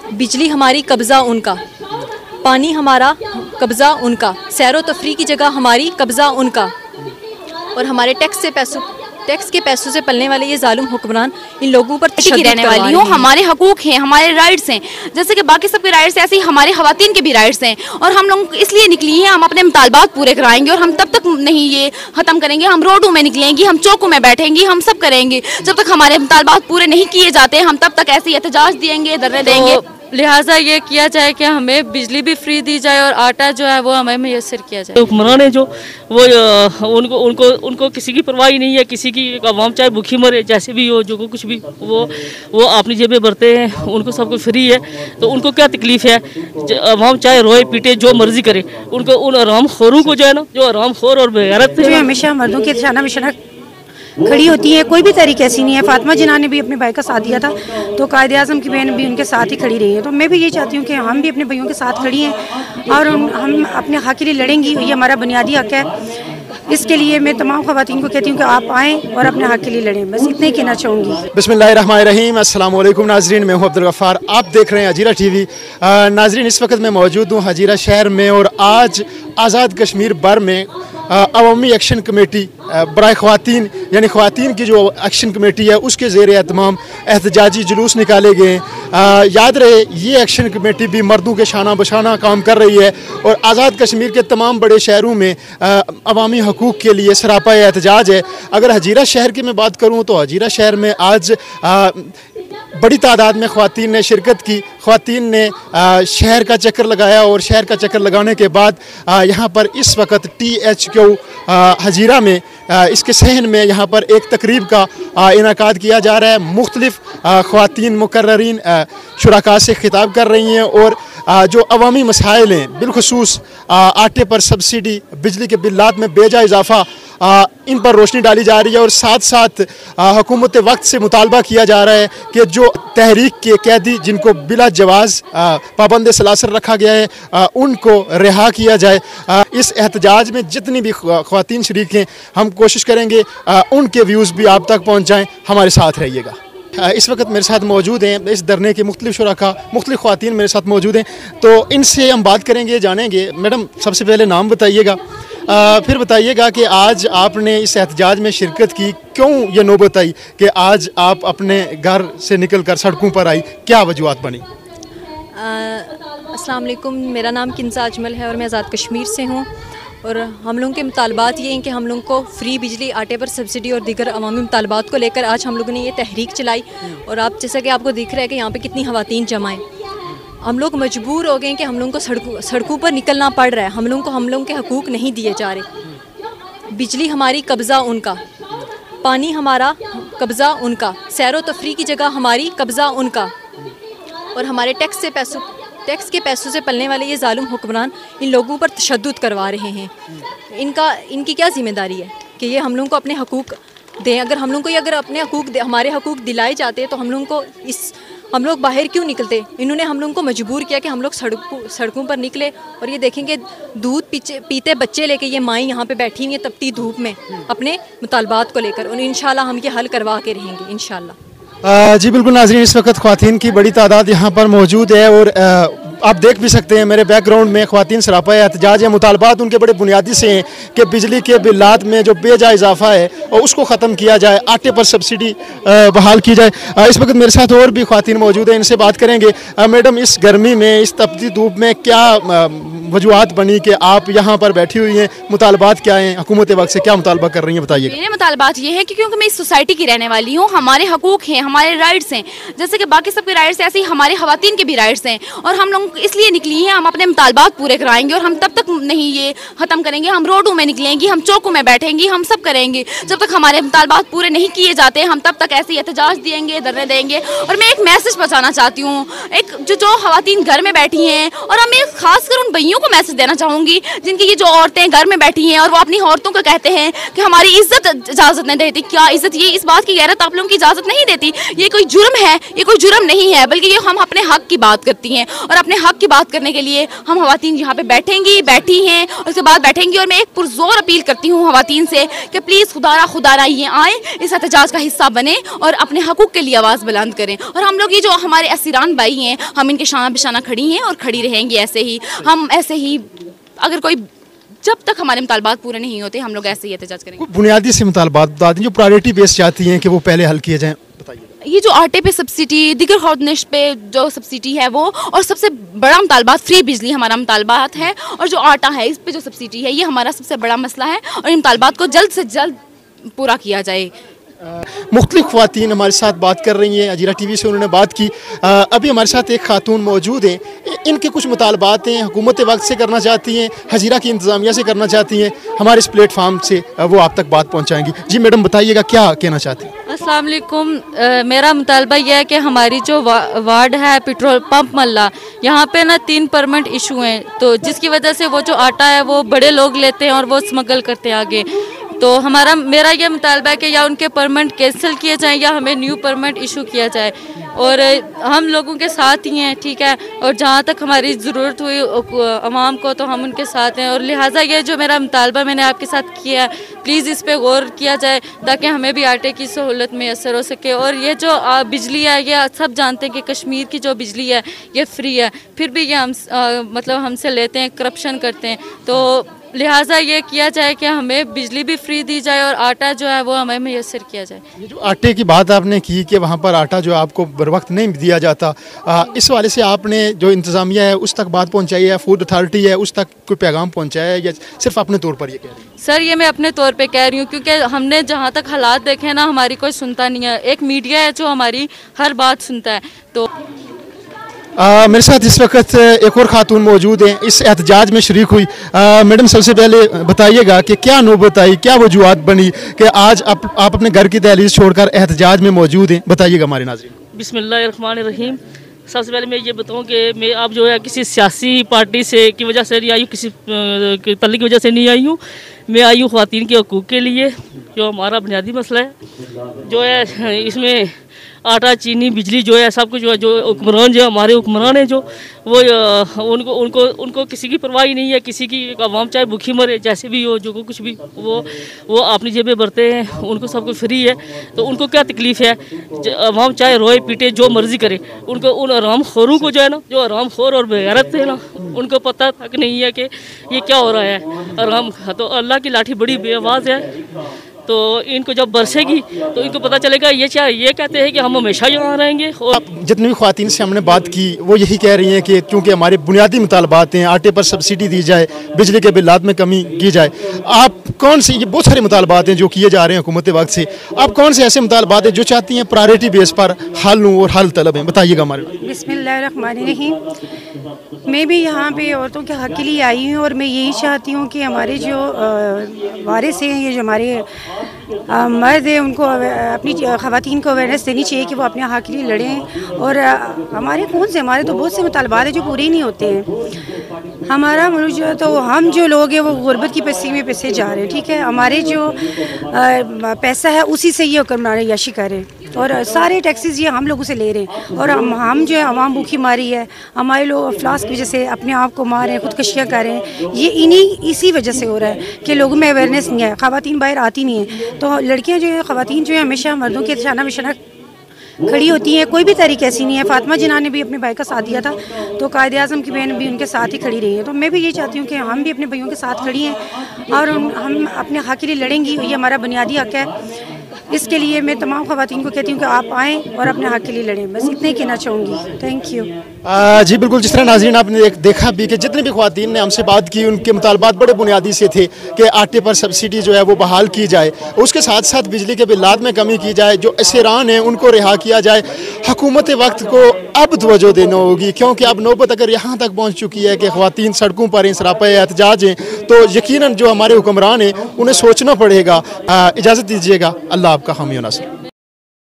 बिजली हमारी कब्ज़ा उनका, पानी हमारा कब्ज़ा उनका, सैरो तफरी की जगह हमारी कब्ज़ा उनका, और हमारे टैक्स के पैसों से पलने वाले ये जालिम हुक्मरान इन लोगों पर तशद्दुद रहने वाली हूँ। हमारे हकूक हैं, हमारे राइट्स हैं, जैसे कि बाकी सबके राइट्स हैं, ऐसे ही हमारे ख़वातीन के भी राइट्स हैं। और हम लोग इसलिए निकली हैं, हम अपने मुतालबात पूरे कराएंगे और हम तब तक नहीं ये ख़त्म करेंगे। हम रोडों में निकलेंगी, हम चौकों में बैठेंगी, हम सब करेंगे। जब तक हमारे मुतालबात पूरे नहीं किए जाते हम तब तक ऐसे ही एहतजाज देंगे, धरने देंगे। लिहाजा ये किया जाए कि हमें बिजली भी फ्री दी जाए और आटा जो है वो हमें मैसर किया जाए। हुक्मरान है जो वो उनको किसी की परवाह नहीं है, किसी की आवाम चाहे भूखी मरे जैसे भी हो, जो कुछ भी वो अपनी जेबें भरते हैं, उनको सब कुछ फ्री है। तो उनको क्या तकलीफ है, आवाम चाहे रोए पीटे जो मर्जी करे, उनको उन आराम खोरों को जो है ना, जो आराम खोर और बेगैरत है, हमेशा मर्दों के शाना बिशाना खड़ी होती है। कोई भी तरीके ऐसी नहीं है। फातिमा जिन्ना ने भी अपने भाई का साथ दिया था, तो कायदे आज़म की बहन भी उनके साथ ही खड़ी रही है। तो मैं भी ये चाहती हूँ कि हम भी अपने भाइयों के साथ खड़ी हैं और हम अपने हक़ के लिए लड़ेंगी। ये हमारा बुनियादी हक़ है। इसके लिए मैं तमाम ख़वातीन को कहती हूँ कि आप आएँ और अपने हक़ के लिए लड़ें। बस इतना ही कहना चाहूँगी। बिस्मिल्लाहिर्रहमानिर्रहीम, अस्सलाम वालेकुम नाज़रीन, मैं हूँ अब्दुल गफ़ार, आप देख रहे हैं हजीरा टीवी। नाज़रीन, इस वक्त मैं मौजूद हूँ हजीरा शहर में और आज आज़ाद कश्मीर बर में अवामी एक्शन कमेटी बराए ख़वातीन यानी ख़वातीन की जो एक्शन कमेटी है उसके ज़ेर एहतमाम एहतजाजी जुलूस निकाले गए। याद रहे ये एक्शन कमेटी भी मर्दों के शाना बशाना काम कर रही है और आज़ाद कश्मीर के तमाम बड़े शहरों में अवामी हकूक़ के लिए सरापा एहतजाज है। अगर हजीरा शहर की मैं बात करूँ तो हजीरा शहर में आज बड़ी तादाद में ख़वातीन ने शिरकत की। ख़वातीन ने शहर का चक्कर लगाया और शहर का चक्कर लगाने के बाद यहाँ पर इस वक्त THQ हजीरा में इसके सहन में यहाँ पर एक तकरीब का इनाकाद किया जा रहा है। मुख्तलिफ़ ख़वातीन मुकर्ररीन शुरका से खिताब कर रही हैं और जो अवामी मसाइल हैं, बिलखुसूस आटे पर सब्सिडी, बिजली के बिल्लात में बेजा इजाफ़ा, इन पर रोशनी डाली जा रही है और साथ साथ हुकूमत वक्त से मुतालबा किया जा रहा है कि जो तहरीक के कैदी जिनको बिला जवाज़ पाबंद सलासर रखा गया है उनको रिहा किया जाए। इस एहतजाज में जितनी भी ख़वातीन शरीक हैं हम कोशिश करेंगे उनके व्यूज़ भी आप तक पहुँच जाएँ। हमारे साथ रहिएगा। इस वक्त मेरे साथ मौजूद हैं इस धरने के मुख्तलिफ़ शुरका, मुख्तलिफ़ ख़वातीन मेरे साथ मौजूद हैं, तो इनसे हम बात करेंगे, जानेंगे। मैडम, सबसे पहले नाम बताइएगा, फिर बताइएगा कि आज आपने इस एहतजाज में शिरकत की, क्यों ये नौबत आई कि आज आप अपने घर से निकल कर सड़कों पर आई, क्या वजूहात बनी? अस्सलाम वालेकुम, मेरा नाम किंज़ा अजमल है और मैं आज़ाद कश्मीर से हूँ। और हम लोगों के मुतालबात ये हैं कि हम लोगों को फ्री बिजली, आटे पर सब्सिडी और दीगर अवामी मुतालबात को लेकर आज हम लोगों ने ये तहरीक चलाई। और आप जैसा कि आपको दिख रहा है कि यहाँ पे कितनी ख़वातीन जमा हैं। हम लोग मजबूर हो गए कि हम लोगों को सड़कों पर निकलना पड़ रहा है। हम लोगों के हकूक़ नहीं दिए जा रहे। बिजली हमारी कब्ज़ा उनका, पानी हमारा कब्ज़ा उनका, सैरो तफरी की जगह हमारी कब्ज़ा उनका, और हमारे टैक्स के पैसों से पलने वाले ये जालिम हुक्मरान इन लोगों पर तशद्दुद करवा रहे हैं। इनकी क्या ज़िम्मेदारी है कि ये हम लोगों को अपने हकूक़ दें। अगर हम लोगों को अगर अपने हमारे हकूक़ दिलाए जाते तो हम लोग बाहर क्यों निकलते? इन्होंने हम लोगों को मजबूर किया कि हम लोग सड़कों पर निकले। और ये देखेंगे दूध पीते बच्चे लेके ये माएँ यहाँ पे बैठी हुई हैं तपती धूप में अपने मुतालबात को लेकर, और इंशाल्लाह हम ये हल करवा के रहेंगे इंशाल्लाह। जी बिल्कुल नाज़रीन, इस वक्त ख़वातीन की बड़ी तादाद यहाँ पर मौजूद है और आप देख भी सकते हैं मेरे बैकग्राउंड में ख़वातीन सरापा एहतजाज है। मुतालबात उनके बड़े बुनियादी से हैं कि बिजली के बिल्लात में जो बेजा इजाफ़ा है और उसको ख़त्म किया जाए, आटे पर सब्सिडी बहाल की जाए। इस वक्त मेरे साथ और भी ख़वातीन मौजूद हैं, इनसे बात करेंगे। मैडम, इस गर्मी में, इस तपती धूप में क्या वजूहात बनी कि आप यहाँ पर बैठी हुई हैं? मुतालबात क्या हैं? हुकूमत वक्त से क्या मुतालबा कर रही हैं, बताइए। मेरे मुतालबात ये है कि क्योंकि मैं इस सोसाइटी की रहने वाली हूँ, हमारे हकूक़ हैं, हमारे राइट्स हैं, जैसे कि बाकी सबके राइट्स हैं ऐसे ही हमारे ख़वातीन के भी राइट्स हैं। और हम लोग इसलिए निकली हैं, हम अपने मुतालबात पूरे कराएंगे और हम तब तक नहीं ये ख़त्म करेंगे। हम रोडों में निकलेंगी, हम चौकों में बैठेंगी, हम सब करेंगे। जब तक हमारे मुतालबात पूरे नहीं किए जाते हम तब तक ऐसे ही एहतजाज देंगे, धरने देंगे। और मैं एक मैसेज पहुँचाना चाहती हूँ, एक जो ख़वातीन घर में बैठी हैं, और मैं खासकर उन भैयों को मैसेज देना चाहूँगी जिनकी ये जो औरतें घर में बैठी हैं और वो अपनी औरतों को कहते हैं कि हमारी इज्जत इजाज़त नहीं देती। क्या इज्जत? ये इस बात की गैरत आप लोगों की इजाज़त नहीं देती। ये कोई जुर्म है? ये कोई जुर्म नहीं है, बल्कि ये हम अपने हक की बात करती हैं। और अपने हक की बात करने के लिए हम ख़वातीन यहाँ पे बैठी हैं और उसके बाद बैठेंगी। और मैं एक पुरजोर अपील करती हूँ ख़वातीन से कि प्लीज़ खुदारा ये आए, इस एहतजाज का हिस्सा बने और अपने हकूक़ के लिए आवाज़ बुलंद करें। और हम लोग ये जो हमारे असीरान भाई हैं, हम इनके शाना बिशाना खड़ी हैं और खड़ी रहेंगी ऐसे ही। हम ऐसे ही अगर कोई जब तक हमारे मुतालबात पूरे नहीं होते हम लोग ऐसे ही एहतजाज करेंगे। बुनियादी से मुतालबात बता दें जो प्रायोरिटी बेस चाहती हैं कि वो पहले हल किए जाएँ, बताइए। ये जो आटे पे सब्सिडी, दिगर खाद्यान्नों पे जो सब्सिडी है वो, और सबसे बड़ा मुतालबात फ्री बिजली हमारा मुतालबात है, और जो आटा है इस पे जो सब्सिडी है ये हमारा सबसे बड़ा मसला है, और इन मुतालबात को जल्द से जल्द पूरा किया जाए। मुख्तलिफ ख़वातीन हमारे साथ बात कर रही हैं, अजीरा टीवी से उन्होंने बात की। अभी हमारे साथ एक खातून मौजूद हैं, इनके कुछ मुतालबात हैं, हुकूमत वक्त से करना चाहती हैं, हजीरा की इंतज़ामिया से करना चाहती हैं, हमारे इस प्लेटफार्म से वो आप तक बात पहुँचाएँगी। जी मैडम बताइएगा क्या कहना चाहती हैं? अस्सलाम वालेकुम। मेरा मुतालबा यह है कि हमारी जो वार्ड है पेट्रोल पंप मल्ला, यहाँ पे ना 3 परमिट इशू हैं, तो जिसकी वजह से वो जो आटा है वो बड़े लोग लेते हैं और वो स्मगल करते हैं आगे। तो मेरा ये मुतालबा है कि या उनके परमिट कैंसिल किए जाएं या हमें न्यू परमिट इशू किया जाए, और हम लोगों के साथ ही हैं, ठीक है। और जहाँ तक हमारी ज़रूरत हुई अवाम को तो हम उनके साथ हैं, और लिहाजा ये जो मेरा मुतालबा मैंने आपके साथ किया है, प्लीज़ इस पर गौर किया जाए ताकि हमें भी आटे की सहूलत मैसर हो सके। और ये जो बिजली है ये सब जानते हैं कि कश्मीर की जो बिजली है ये फ्री है, फिर भी ये मतलब हमसे लेते हैं, करप्शन करते हैं। तो लिहाजा ये किया जाए कि हमें बिजली भी फ्री दी जाए और आटा जो है वो हमें मैसर किया जाए। ये जो आटे की बात आपने की कि वहाँ पर आटा जो आपको बर वक्त नहीं दिया जाता, इस वाले से आपने जो इंतज़ामिया है उस तक बात पहुँचाई है, फूड अथॉरिटी है उस तक कोई पैगाम पहुँचाया है, या सिर्फ अपने तौर पर ये कह रही हैं? सर ये मैं अपने तौर पे कह रही हूँ, क्योंकि हमने जहाँ तक हालात देखे हैं ना हमारी कोई सुनता नहीं है। एक मीडिया है जो हमारी हर बात सुनता है। तो मेरे साथ इस वक्त एक और खातून मौजूद हैं, इस एहतजाज में शरीक हुई। मैडम सबसे पहले बताइएगा कि क्या नौबत आई, क्या वजूहत बनी कि आज आप अपने घर की दहलीज छोड़कर एहतजाज में मौजूद हैं, बताइएगा हमारे नाज़रीन। बिस्मिल्लाहिर्रहमानिर्रहीम। सबसे पहले मैं ये बताऊं कि मैं आप जो है किसी सियासी पार्टी से की वजह से नहीं आई हूँ, किसी तल्ली की वजह से नहीं आई हूँ। मैं आई हूँ ख़वातीन के हकूक़ के लिए, जो हमारा बुनियादी मसला है। जो है इसमें आटा, चीनी, बिजली जो है सब कुछ जो हुक्मरान जो हमारे हुक्मरान हैं जो वो उनको किसी की परवाह नहीं है, किसी की आवाम चाहे भूखी मरे जैसे भी हो, जो कुछ भी वो अपनी जेबें भरते हैं, उनको सब कुछ फ्री है। तो उनको क्या तकलीफ़ है? आवाम चाहे रोए पीटे जो मर्ज़ी करे, उनको उन आराम खोरों को जो है ना, जो आराम खोर और बेगैरत थे ना, उनको पता तक नहीं है कि ये क्या हो रहा है आराम। तो अल्लाह की लाठी बड़ी बेआवाज़ है, तो इनको जब बरसेगी तो इनको पता चलेगा। ये कहते हैं कि हम हमेशा यहाँ रहेंगे। और जितनी भी ख़वातीन से हमने बात की वो यही कह रही हैं कि क्योंकि हमारे बुनियादी मुतालबात हैं, आटे पर सब्सिडी दी जाए, बिजली के बिलात में कमी की जाए। आप कौन से, ये बहुत सारे मुतालबात हैं जो किए जा रहे हैं हुकूमत वक्त से, आप कौन से ऐसे मुतालबात हैं जो चाहती हैं प्रायोरिटी बेस पर हल लूँ और हल तलब हैं, बताइएगा हमारे। बिस्मिल्लाहिर्रहमानिर्रहीम। मैं भी यहाँ पे औरतों के हक़ के लिए आई हूँ, और मैं यही चाहती हूँ कि हमारे जो वारिस हैं, ये जो हमारे मर्द है, उनको अपनी ख़वातीन को अवेयरनेस देनी चाहिए कि वो अपने हक़ के लिए लड़ें। और हमारे हमारे तो बहुत से मुतालबात हैं जो पूरे ही नहीं होते हैं। हमारा मुल्क जो है, तो हम जो लोग हैं वो गुर्बत की पस्ती में पिसे जा रहे हैं, ठीक है। हमारे जो पैसा है उसी से ये हुक्मरान याशी कर रहे हैं, और सारे टैक्सेस ये हम लोगों से ले रहे हैं, और हम जो है आवाम भूखी मारी है, हमारे लोग अफलास की वजह से अपने आप को मार रहे हैं, खुदकशियाँ कर रहे हैं। ये इसी वजह से हो रहा है कि लोगों में अवेयरनेस नहीं है, ख़वातीन बाहर आती नहीं है। तो लड़कियाँ जो है, ख़वातीन जो है हमेशा मर्दों के शाना बिशाना खड़ी होती हैं, कोई भी तरीके ऐसी नहीं है। फातिमा जिन्ना ने भी अपने भाई का साथ दिया था, तो कायद-ए-आज़म की बहन भी उनके साथ ही खड़ी रही है। तो मैं भी ये चाहती हूँ कि हम भी अपने भाइयों के साथ खड़ी हैं, और हम अपने हक़ के लिए लड़ेंगी। ये हमारा बुनियादी हक़ है। इसके लिए मैं तमाम ख़वातीन को कहती हूँ कि आप आएँ और अपने हक़ के लिए लड़ें। बस इतना ही कहना चाहूँगी। Thank you. जी बिल्कुल, जिस तरह नाज़रीन आपने देखा भी कि जितनी भी ख़वातीन ने हमसे बात की उनके मुतालबात बड़े बुनियादी से थे कि आटे पर सब्सिडी जो है वो बहाल की जाए, उसके साथ साथ बिजली के बिलात में कमी की जाए, जो असेरान हैं उनको रिहा किया जाए। हुकूमत वक्त को अब तवज्जो देना होगी, क्योंकि अब नौबत अगर यहाँ तक पहुँच चुकी है कि ख़वातीन सड़कों पर सरापा एहतजाज हैं, तो यकीनन जो हमारे हुक्मरान हैं उन्हें सोचना पड़ेगा। इजाज़त दीजिएगा। अल्लाह आपका हामी व नासिर।